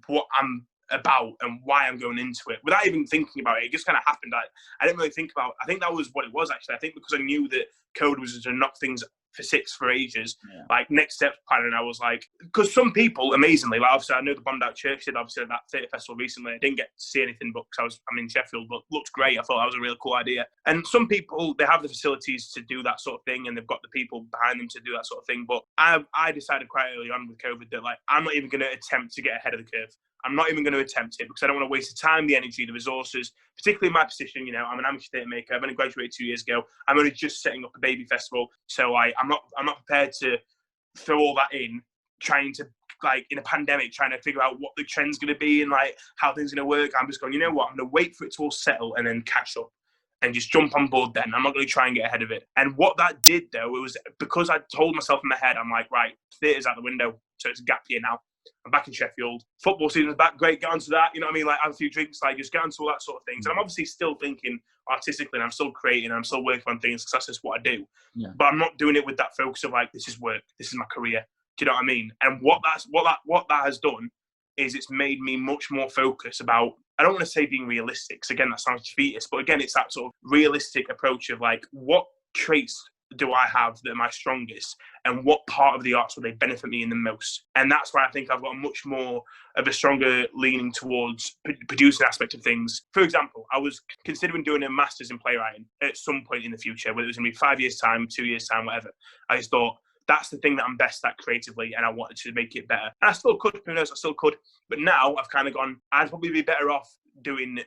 what I'm about and why I'm going into it without even thinking about it. It just kind of happened. I didn't really think about it. I think that was what it was, actually. I think because I knew that code was to knock things for six for ages, like next step plan, and I was like, because some people amazingly, like obviously I know the Bombed Out Church did obviously that theatre festival recently. I didn't get to see anything, but because I'm in Sheffield, but looked great. I thought that was a really cool idea. And some people, they have the facilities to do that sort of thing, and they've got the people behind them to do that sort of thing. But I decided quite early on with COVID that like I'm not even going to attempt to get ahead of the curve. I'm not even going to attempt it because I don't want to waste the time, the energy, the resources, particularly in my position. I'm an amateur theatre maker. I've only graduated 2 years ago. I'm only just setting up a baby festival. So I'm not prepared to throw all that in, trying to, like, in a pandemic, trying to figure out what the trend's going to be and, like, how things are going to work. I'm just going, you know what? I'm going to wait for it to all settle and then catch up and just jump on board then. I'm not going to try and get ahead of it. And what that did, though, it was because I told myself in my head, I'm like, right, theatre's out the window. So it's a gap year now. I'm back in Sheffield. Football season's back. Great, get onto that. You know what I mean? Like, have a few drinks, like, just get onto all that sort of things. And I'm obviously still thinking artistically, and I'm still creating, and I'm still working on things because that's just what I do. Yeah. But I'm not doing it with that focus of like, this is work, this is my career. Do you know what I mean? And what that has done is it's made me much more focused about, I don't want to say being realistic, because again, that sounds defeatist, but again, it's that sort of realistic approach of like, what traits do I have that are my strongest, and what part of the arts will they benefit me in the most? And that's why I think I've got much more of a stronger leaning towards producing aspect of things. For example, I was considering doing a master's in playwriting at some point in the future, whether it was going to be 5 years time, 2 years time, whatever. I just thought that's the thing that I'm best at creatively, and I wanted to make it better. And I still could, who knows, I still could. But now I've kind of gone, I'd probably be better off doing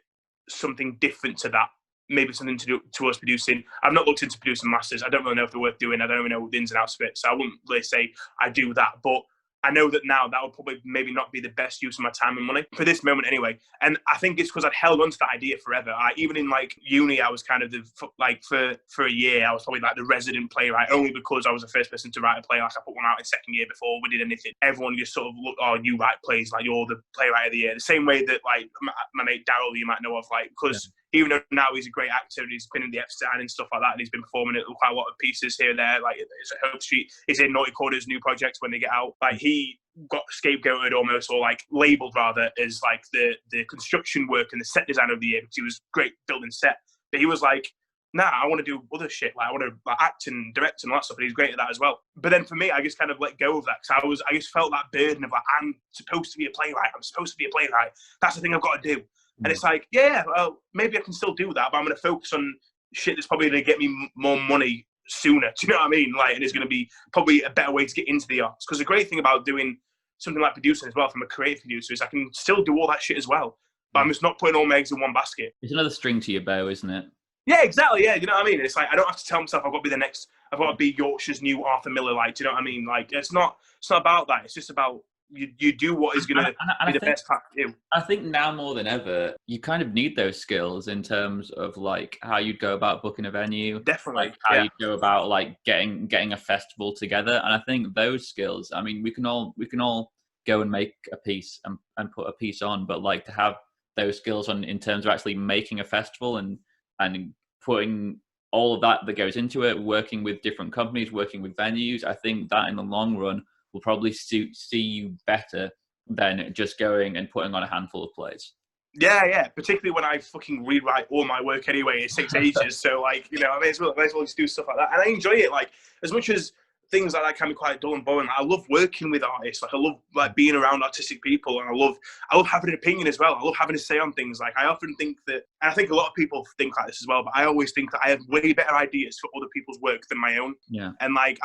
something different to that. Maybe something to do towards producing. I've not looked into producing masters. I don't really know if they're worth doing. I don't even know the ins and outs of it. So I wouldn't really say I do that. But I know that now that would probably maybe not be the best use of my time and money for this moment anyway. And I think it's because I'd held on to that idea forever. Even in like uni, I was kind of for a year, I was probably like the resident playwright, only because I was the first person to write a play. Like I put one out in second year before we did anything. Everyone just sort of looked, oh, you write plays, like you're the playwright of the year. The same way that like my mate Daryl, you might know of, like, because even though now he's a great actor, he's been in the Epstein and stuff like that, and he's been performing at quite a lot of pieces here and there, like it's at Hope Street, he's in Naughty Corner's new project when they get out. Like he got scapegoated almost, or like labelled rather, as like the construction work and the set designer of the year, because he was great building set. But he was like, nah, I want to do other shit. Like I want to act and direct and all that stuff, and he's great at that as well. But then for me, I just kind of let go of that, because I just felt that burden of like, I'm supposed to be a playwright. That's the thing I've got to do. And it's like, yeah, well, maybe I can still do that, but I'm going to focus on shit that's probably going to get me more money sooner. Do you know what I mean? Like, and it's going to be probably a better way to get into the arts. Because the great thing about doing something like producing as well, from a creative producer, is I can still do all that shit as well. But I'm just not putting all my eggs in one basket. It's another string to your bow, isn't it? Yeah, exactly. Yeah, you know what I mean? It's like, I don't have to tell myself I've got to be the next, I've got to be Yorkshire's new Arthur Miller. Like, do you know what I mean? Like, it's not about that. It's just about, you do what is going to be the best part to do. I think now more than ever, you kind of need those skills in terms of like how you'd go about booking a venue. Definitely. Like how you'd go about like getting a festival together. And I think those skills, I mean, we can all go and make a piece and put a piece on, but like to have those skills on in terms of actually making a festival and putting all of that goes into it, working with different companies, working with venues, I think that in the long run will probably see you better than just going and putting on a handful of plays. Yeah. Particularly when I fucking rewrite all my work anyway in 6 ages. So like, you know, I may as well just do stuff like that. And I enjoy it. Like, as much as things like that can be quite dull and boring, I love working with artists. Like, I love like being around artistic people, and I love having an opinion as well. I love having a say on things. Like, I often think that, and I think a lot of people think like this as well, but I always think that I have way better ideas for other people's work than my own. Yeah. And like,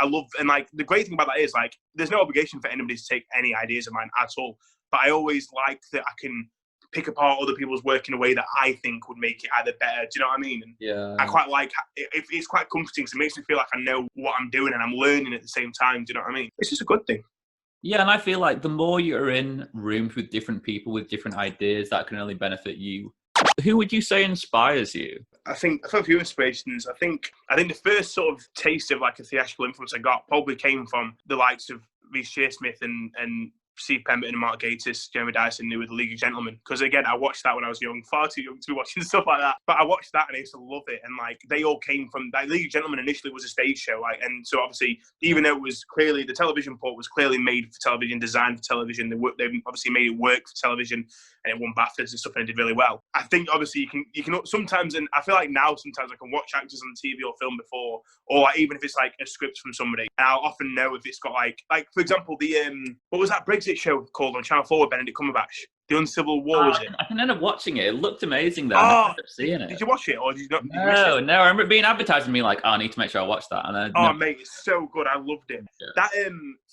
the great thing about that is like, there's no obligation for anybody to take any ideas of mine at all. But I always like that I can pick apart other people's work in a way that I think would make it either better. Do you know what I mean? And yeah. I quite like it's quite comforting because it makes me feel like I know what I'm doing and I'm learning at the same time. Do you know what I mean? It's just a good thing. Yeah, and I feel like the more you're in rooms with different people with different ideas, that can only benefit you. Who would you say inspires you? I think I've had a few inspirations. I think the first sort of taste of like a theatrical influence I got probably came from the likes of Rhys Shearsmith and Steve Pemberton and Mark Gatiss, Jeremy Dyson, who were the League of Gentlemen. Because again, I watched that when I was young, far too young to be watching stuff like that. But I watched that and I used to love it. And like, they all came from like, League of Gentlemen initially was a stage show. Like, and so obviously, even though it was clearly the television port was clearly made for television, designed for television, they obviously made it work for television, and it won BAFTAs and stuff, and it did really well. I think obviously you can sometimes, and I feel like now sometimes I can watch actors on TV or film before, or like, even if it's like a script from somebody, and I'll often know if it's got like for example the what was that Brexit show called on Channel 4 with Benedict Cumberbatch? The Uncivil War, was it? I can end up watching it. It looked amazing though. Oh, I ended up seeing it. Did you watch it or did you not? No. I remember it being advertised and me like, oh, I need to make sure I watch that. And then, mate, it's so good. I loved it. Yeah. That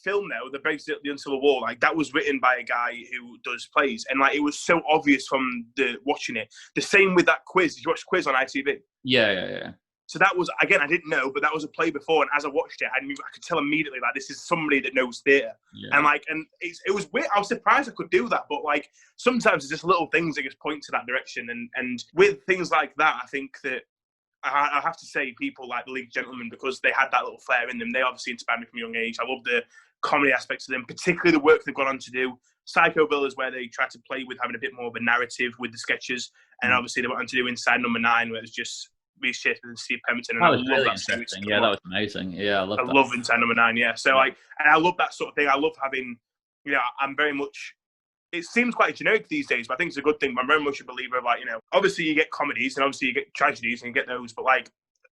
film though, the Brexit, the Uncivil War, like that was written by a guy who does plays, and like it was so obvious from the watching it. The same with that quiz. Did you watch the quiz on ITV? Yeah. So that was, again, I didn't know, but that was a play before. And as I watched it, I could tell immediately, like, this is somebody that knows theatre. Yeah. And like, and it was weird. I was surprised I could do that. But like, sometimes it's just little things that just point to that direction. And with things like that, I think that I have to say people like the League of Gentlemen, because they had that little flair in them. They obviously inspired me from a young age. I love the comedy aspects of them, particularly the work they've gone on to do. Psychoville is where they try to play with having a bit more of a narrative with the sketches. And obviously they went on to do Inside Number 9, where it was just Rhys Shearsmith and Steve Pemberton, and that was I love really that series. Yeah, that was amazing. Yeah, I love Inside Number 9. Yeah, so like, and I love that sort of thing. I love having, you know, I'm very much. It seems quite generic these days, but I think it's a good thing. I'm very much a believer of like, you know, obviously you get comedies and obviously you get tragedies and you get those, but like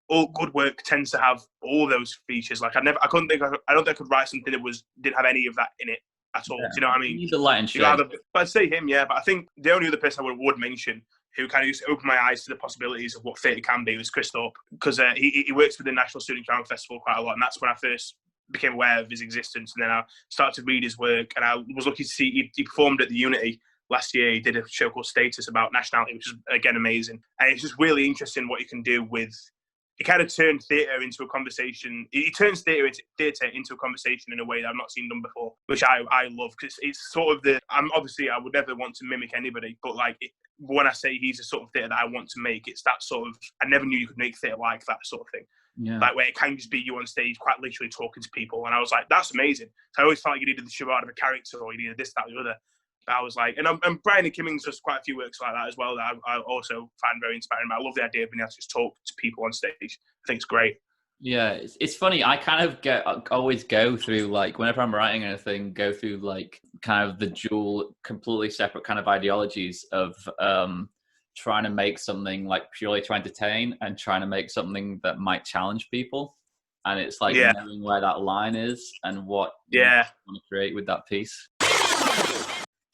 all good work tends to have all those features. Like I don't think I could write something that didn't have any of that in it at all. Yeah. Do you know what I mean? You need the light and shade. But I'd say him, yeah. But I think the only other person I would mention who kind of used to open my eyes to the possibilities of what theatre can be was Chris Thorpe, because he works with the National Student Drama Festival quite a lot, and that's when I first became aware of his existence. And then I started to read his work, and I was lucky to see he performed at the Unity last year. He did a show called Status about nationality, which is again amazing. And it's just really interesting what you can do with. It kind of turned theatre into a conversation. It turns theatre into a conversation in a way that I've not seen done before, which I love, because it's sort of I would never want to mimic anybody, but like when I say he's the sort of theatre that I want to make, it's that sort of, I never knew you could make theatre like that sort of thing. Yeah. Like where it can just be you on stage quite literally talking to people. And I was like, that's amazing. So I always felt like you needed the charade of a character, or you needed this, that, the other. I was like, and Brian Kimmings does quite a few works like that as well that I also find very inspiring. I love the idea of being able to just talk to people on stage. I think it's great. Yeah, it's funny. I kind of always go through, like, whenever I'm writing anything, go through like kind of the dual, completely separate kind of ideologies of trying to make something like purely to entertain and trying to make something that might challenge people. And it's like knowing where that line is and what you want to create with that piece.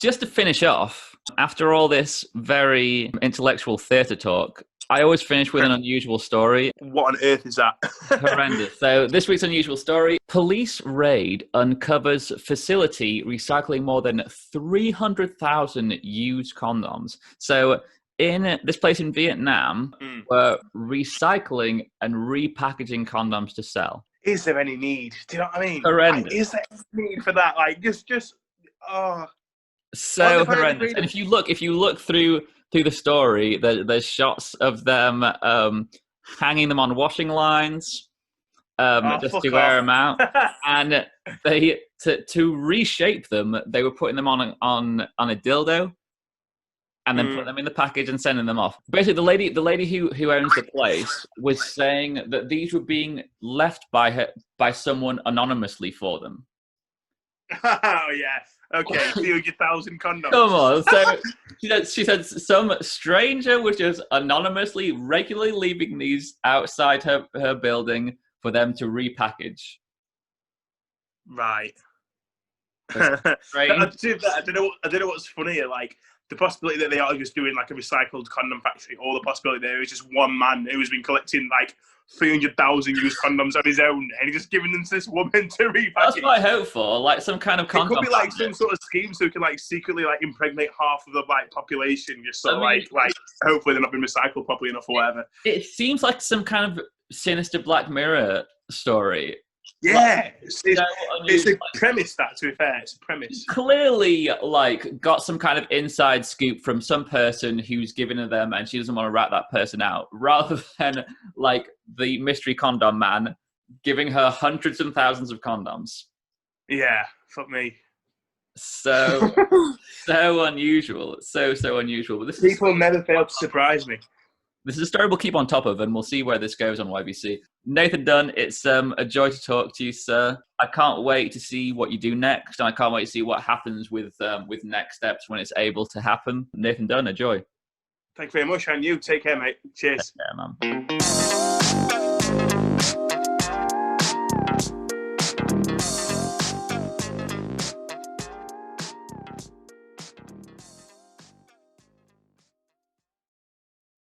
Just to finish off, after all this very intellectual theatre talk, I always finish with an unusual story. What on earth is that? Horrendous. So this week's unusual story: police raid uncovers facility recycling more than 300,000 used condoms. So in this place in Vietnam, we're recycling and repackaging condoms to sell. Is there any need? Do you know what I mean? Horrendous. Is there any need for that? Like, just so horrendous. And if you look through the story, there's shots of them hanging them on washing lines just to wear them out, and they to reshape them, they were putting them on a dildo and then put them in the package and sending them off. Basically, the lady who owns the place was saying that these were being left by someone anonymously for them. Oh yeah. Okay, 300,000 condoms. Come on. So she said some stranger was just anonymously, regularly leaving these outside her building for them to repackage. Right. Strange. I don't know what's funnier, like the possibility that they are just doing like a recycled condom factory, or the possibility there is just one man who's been collecting like 300,000 used condoms on his own, and he's just giving them to this woman to repackage. That's what I hope for, like some kind of condom. It could be like some sort of scheme so he can like secretly like impregnate half of the like population, just so like hopefully they're not been recycled properly enough or whatever. It seems like some kind of sinister Black Mirror story. Yeah, it's a premise. That, to be fair, it's a premise. Clearly, like, got some kind of inside scoop from some person who's given them, and she doesn't want to rat that person out, rather than like the mystery condom man giving her hundreds and thousands of condoms. Yeah, fuck me. So unusual. So unusual. But this people never fail to surprise me. This is a story we'll keep on top of, and we'll see where this goes on YBC. Nathan Dunn, it's a joy to talk to you, sir. I can't wait to see what you do next, and I can't wait to see what happens with next steps when it's able to happen. Nathan Dunn, a joy. Thank you very much, and you. Take care, mate. Cheers. Take care, man.